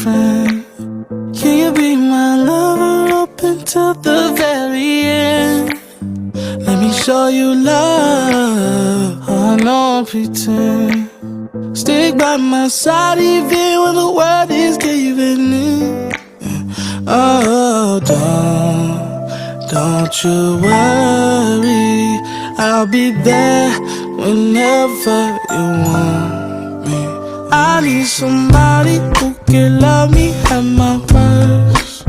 friend? Can you be my lover up until the very end? Let me show you love, I don't pretend. Stick by my side even when the world is giving in. Oh, don't you worry, I'll be there whenever you want me. I need somebody who can love me at my worst.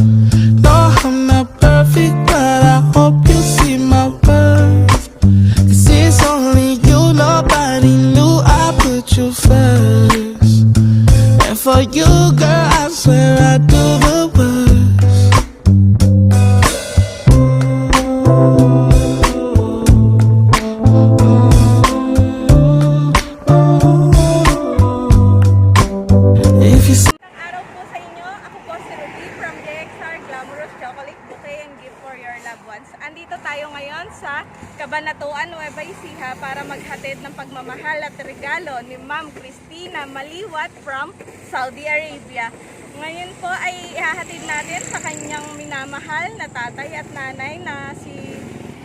No, I'm not perfect, but I hope you see my worth. 'Cause it's only you, nobody knew I put you first. And for you, girl, I swear I do the worst. If you see Magandang araw po sa inyo. Ako po si Ruby from JXR Glamorous Chocolate Bouquet and Gift for your loved ones. Andito tayo ngayon sa Cabanatuan, Nueva Ecija para maghatid ng pagmamahal at regalo ni Ma'am Cristina Maliwat from Saudi Arabia. Ngayon po ay ihahatid natin sa kanyang minamahal na tatay at nanay na si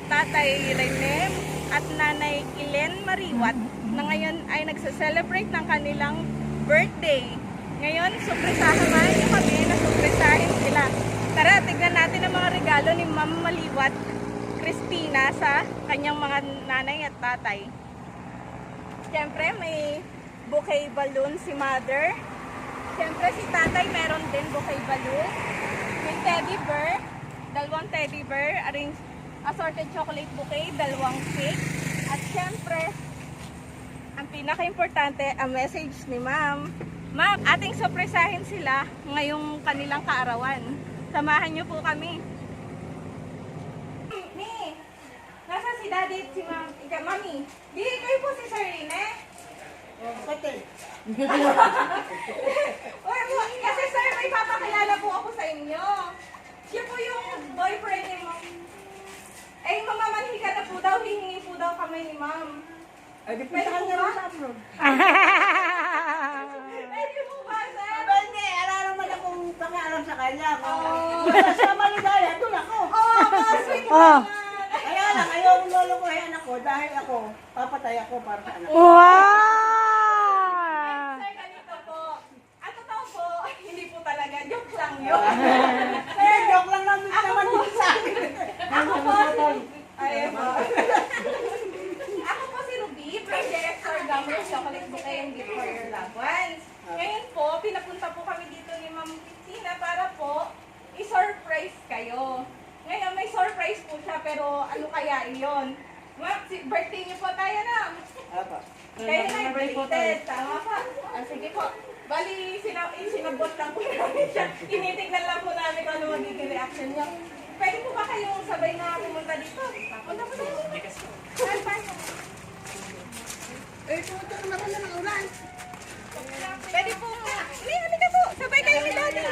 Tatay Rene at Nanay Ilen Mariwat na ngayon ay nagsa-celebrate ng kanilang birthday. Ngayon, surpresahan niyo kami na surpresahin sila. Tara, tignan natin ang mga regalo ni Ma'am Maliwat Cristina sa kanyang mga nanay at tatay. Siyempre, may bouquet balloon si Mother. Siyempre, si tatay meron din bouquet balloon. May teddy bear, dalawang teddy bear, assorted chocolate bouquet, dalawang cake. At siyempre, ang pinaka-importante, ang message ni Ma'am. Ma'am, ating surpresahin sila ngayong kanilang kaarawan. Samahan niyo po kami. Ni, nasa si Daddy at si Mami? Di, kayo po si Sir Rene? Kasi sir, may papakilala po ako sa inyo. Siya po yung boyfriend ni Ma'am. Eh, mamamanhi ka na po daw, hihingi po daw kami ni Ma'am. Ay, di punta ka na rin sa abroad. Pwede po ba, sir? Aba, hindi. Ala naman akong pakialam sa kanya. Basta sa maligaya, doon ako. Oh, sweet naman. Kaya lang, ayaw kong lulukuhin ako dahil ako, papatay ako para sa anak. Sir, ganito po. At totoo po, hindi po talaga. Joke lang yun. Sir, Joke lang naman naman po. din sa akin. Ako po Ako po si Ruby from JXR Glamorous Chocolate Bouquet and Gift for your loved ones. Ngayon po, pinapunta po kami dito ni Ma'am Cristina para po i-surprise kayo. Ngayon may surprise po siya pero ano kaya iyon? Ma'am, birthday niyo po tayo na. Apa. Kayo na yung belated. Tama pa. Sige po. Bali, sinabot lang po namin siya. Tinitignan lang po namin kung ano magiging reaction niya. Pwede po ba kayong sabay na pumunta dito? Punta po dito. Eh, pumunta ka naman ng ulan. Pwede po. Halika po. Sabay kayo ni Daddy.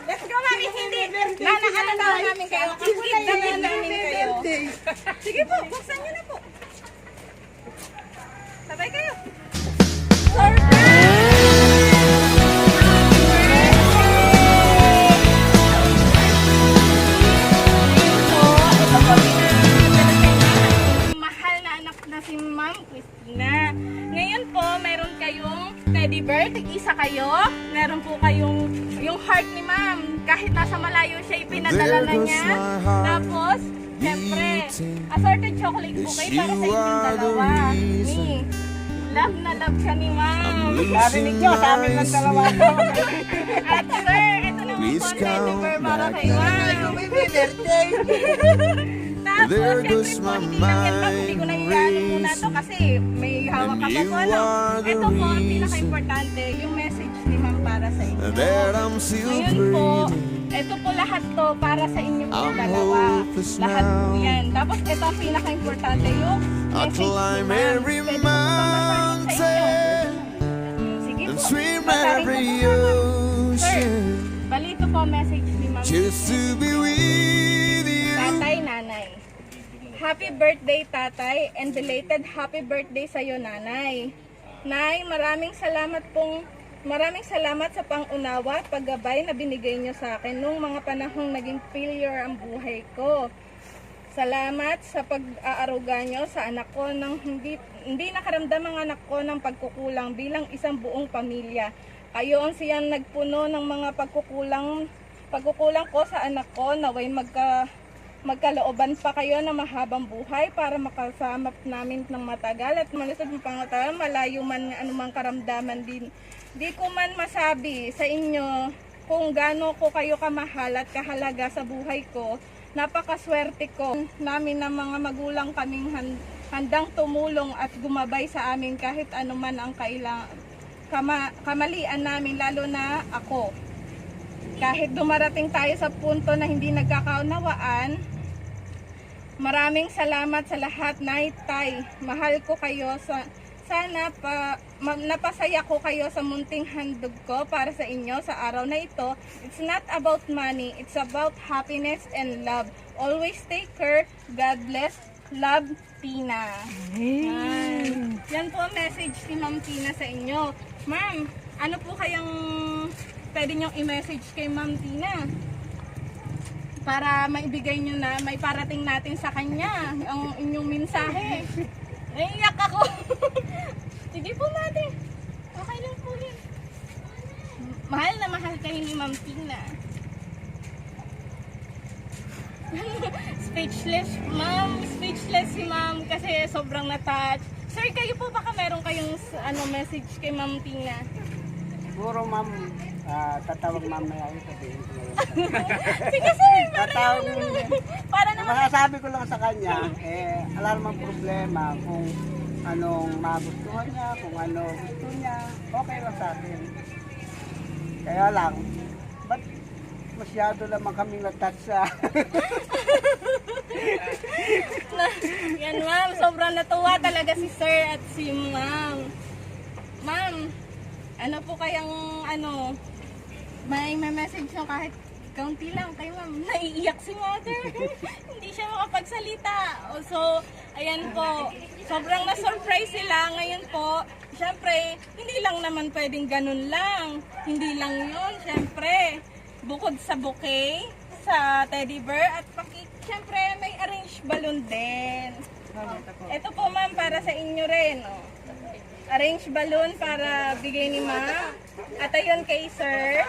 Let's go, Mami. Hindi. Nanakala daw namin kayo. Kiskid naman namin kayo. Sige po. Buksan nyo na po. Sabay kayo. Mahal na anak na si Ma'am Cristina. Ngayon po, meron kayong teddy bear, tig-isa kayo. Meron po kayong yung heart ni Ma'am. Kahit nasa malayo siya, ipinadala na niya. Tapos, siyempre, assorted chocolate bouquet para sa inyong dalawa. Ni, love na love siya ni Ma'am. Narinig nyo, sa amin ng dalawa. At sir, ito naman po ang teddy bear para kay Ma'am. May birthday. Tapos, siyempre po, hindi lang yan lang, hindi ko na iyaano muna to kasi may hawak ka pa po, ano? Ito po, ang pinaka-importante, yung message ni Ma'am para sa inyo. Ngayon po, ito po lahat to para sa inyo po dalawa. Lahat po yan. Tapos, ito ang pinaka-importante, yung message ni Ma'am. Pwede po babasahin sa inyo. Sige po, basahin ko po Ma'am. Sir, balito po ang message ni Ma'am. just to be with you? Tatay, nanay. Happy birthday, tatay, and belated happy birthday sa'yo, nanay. Nay, maraming salamat pong Maraming salamat sa pangunawa at paggabay na binigay niyo sa akin nung mga panahong naging failure ang buhay ko. Salamat sa pag-aaruga niyo sa anak ko nang hindi nakaramdam ang anak ko ng pagkukulang bilang isang buong pamilya. Kayo ang siyang nagpuno ng mga pagkukulang ko sa anak ko. Naway magkalooban pa kayo ng mahabang buhay para makasama namin ng matagal at malusog ng pangataon, malayo man anumang karamdaman din. Di ko man masabi sa inyo kung gaano ko kayo kamahal at kahalaga sa buhay ko. Napakaswerte ko namin ng mga magulang kaming handang tumulong at gumabay sa amin kahit anuman ang kamalian namin, lalo na ako. Kahit dumarating tayo sa punto na hindi nagkakaunawaan, maraming salamat sa lahat, Nay, Tay. Mahal ko kayo. Sana napasaya ko kayo sa munting handog ko para sa inyo sa araw na ito. It's not about money, it's about happiness and love. Always take care. God bless. Love, Tina. Yan po ang message ni Ma'am Tina sa inyo. Ma'am, ano po kayang pwede niyong i-message kay Ma'am Tina para maibigay niyo na may parating natin sa kanya ang inyong mensahe? Naiiyak ako. Sige po natin. Okay lang po yun. Mahal na mahal kayo ni Ma'am Tina. Speechless, Ma'am. Speechless si Ma'am kasi sobrang na-touch. Sir, kayo po baka meron kayong message kay Ma'am Tina? Siguro ma'am, tatawag mamaya yun, sabihin ko na yun. Sige sir, Tatawag mo yun. para naman. Masasabi ko lang sa kanya, alam namang problema kung anong magustuhan niya, kung ano gusto niya, okay lang sa akin. Kaya lang, ba't masyado naman kaming na-touch sa... Yan ma'am, sobrang natuwa talaga si sir at si ma'am. Ma'am, ano po kayang may message nyo kahit kaunti lang kay ma'am. Naiiyak si mother. Hindi siya makapagsalita. So, ayan po. Sobrang na-surprise sila. Ngayon po, syempre, hindi lang naman pwedeng ganun lang. Hindi lang yun, syempre. Bukod sa bouquet, sa teddy bear, at syempre, may arranged balloon din. Ito po ma'am, para sa inyo rin. Arranged balloon para bigay ni ma'am. At ayun kay sir.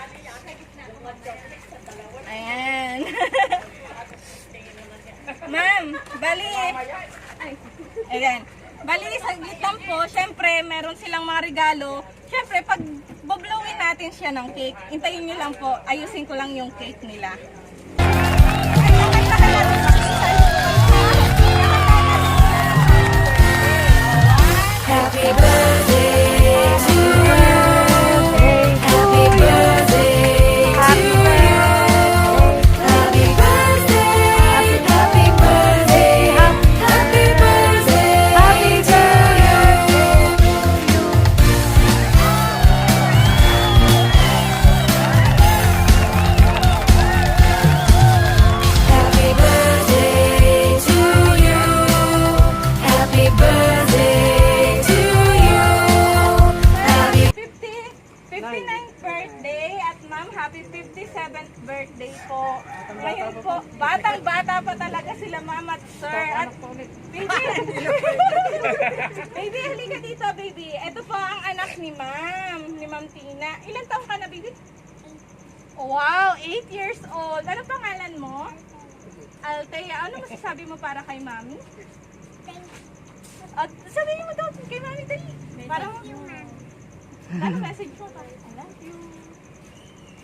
Ayan. Ma'am, bali. Ayan. Bali, saglit lang po. Siyempre, meron silang mga regalo. Siyempre, pag bublowin natin siya ng cake, hintayin nyo lang po. Ayusin ko lang yung cake nila. Happy birthday to you. Happy birthday to you. Happy birthday, happy birthday, happy birthday to you. Happy birthday to you. Happy birthday to you. Happy 59th birthday at ma'am, happy 57th birthday po. Ngayon po, batang-bata pa talaga sila ma'am at sir. At baby, baby, halika dito baby. Ito po ang anak ni Ma'am Tina. Ilan taong ka na baby? Wow, 8 years old. Ano pangalan mo? Althea. Ano masasabi mo para kay mami? At sabihin mo daw kay mami dali. Parang ano message mo? I love you.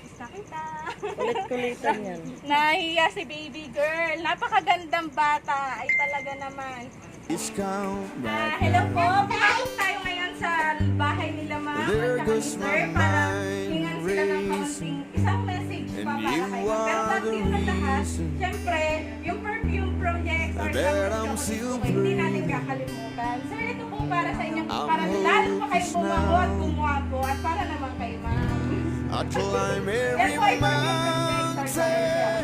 Gusto kita. Kulit-kulitan yan. Nahiya si baby girl. Napakagandang bata. Ay talaga naman. Hello po. Pumasok tayo ngayon sa bahay nila ma'am at saka ni sir para hingan sila ng kaunting isang message pa para kay ma'am. Pero bago yun ang lahat, syempre, yung perfume from JXR hindi natin kakalimutan. Sir, ito po para sa inyo. Para lalo pa kayo bumago at kumuwapo at para naman kay ma'am. I climb Yan every po ay perfume from JXR.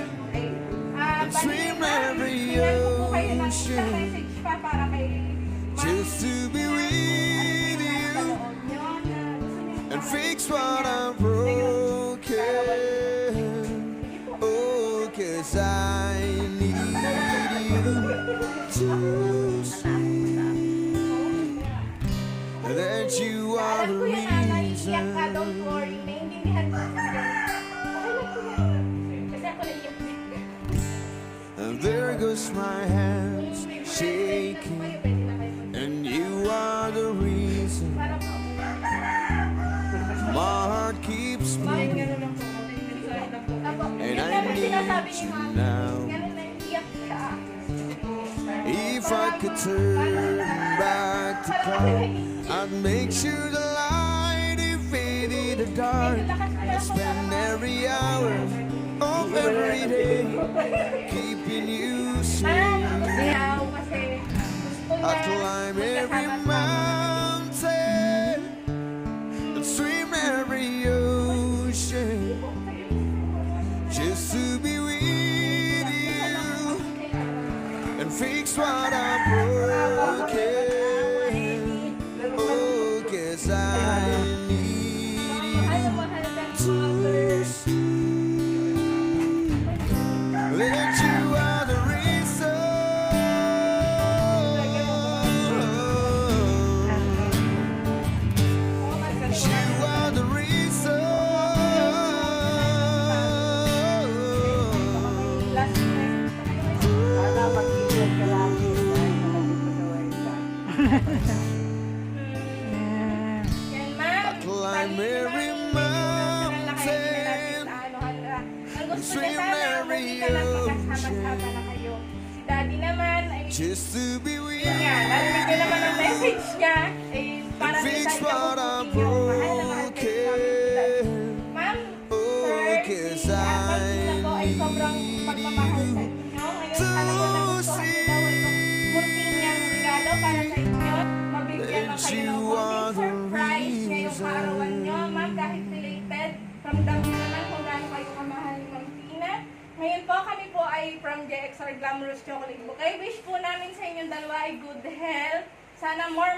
swim every Hingan ko po kayo ng isang ocean message pa para kay ma'am. just to be with you Sa loob nyo na gusto nyo and and fix what I'm broken. Oh, 'cause I need you to see that you are Alam the ko yan, naiiyak ka, reason. don't worry. Naiintindihan ko siya. Okay lang po yan. Kasi ako naiiyak din. And there goes my hands shaking, and you are the reason Para po. my heart keeps beating. Apo, And yun I naman need sinasabi ni you Mami. now. Ganun naiiyak siya. If I could turn back the clock, I'd make sure the light faded the dark. I'd spend every hour of every day keeping you safe. Ayaw kasi gusto niya I'd climb every magkasama-sama. mountain and swim every ocean just to be with you and fix what I'm broken. Oh, 'cause I need you to see that you are the reason. You are the reason. Sana mag-ingat ka lagi dahil malagay pa sa website. Yan, ma'am. Climb every mountain, Ang gusto swim niya sana, every umuwi ka lang magkasama-sama na kayo. Si daddy naman, ay just to be with yun nga, narinig ko naman ang message niya, eh, para and sa fix tayo what I'm mabuti niyo. Mahal na mahal kayo namin si daddy. broken. Ma'am, Oh, sir, 'cause si Martina po ay sobrang pagmamahal sa inyo. Ngayon, sana po nagustuhan niyo daw itong munting niyang regalo para sa inyo. Mabigyan lang kayo ng konting surprise ngayong kaarawan niyo. Ma'am, kahit related, ramdam niyo naman kung gaano kayo kamahal ni Ma'am Tina. Ngayon po, kami po ay from JXR Glamorous Chocolate Bouquet. Wish po namin sa inyong dalawa ay good health. Sana more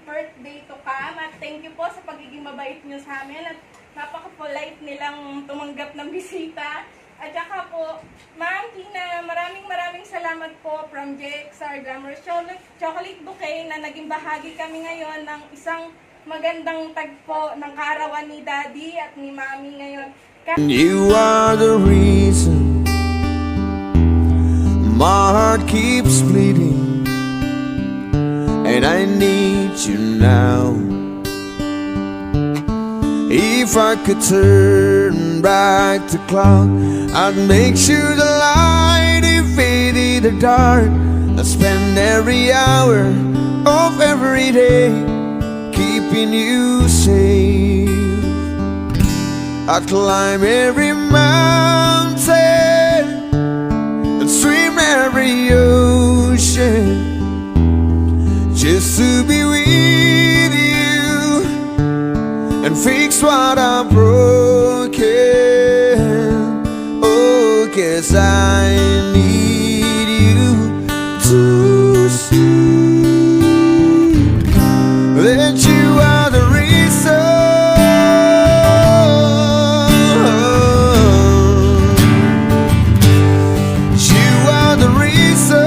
birthday to come. At thank you po sa pagiging mabait nyo sa amin. At napaka-polite nilang tumanggap ng bisita. At saka po, Ma'am Tina, maraming salamat po from JXR Glamorous Chocolate Bouquet na naging bahagi kami ngayon ng isang magandang tagpo ng kaarawan ni Daddy at ni Mami ngayon. you are the reason my heart keeps bleeding, and I need you now. If I could turn back the clock, I'd make sure the light faded the dark. I'd spend every hour of every day keeping you safe. I'd climb every mountain and swim every ocean just to be with you and fix what I'm broken. Oh, 'cause I need you to see that you are the reason. You are the reason.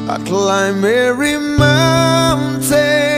I climb every mountain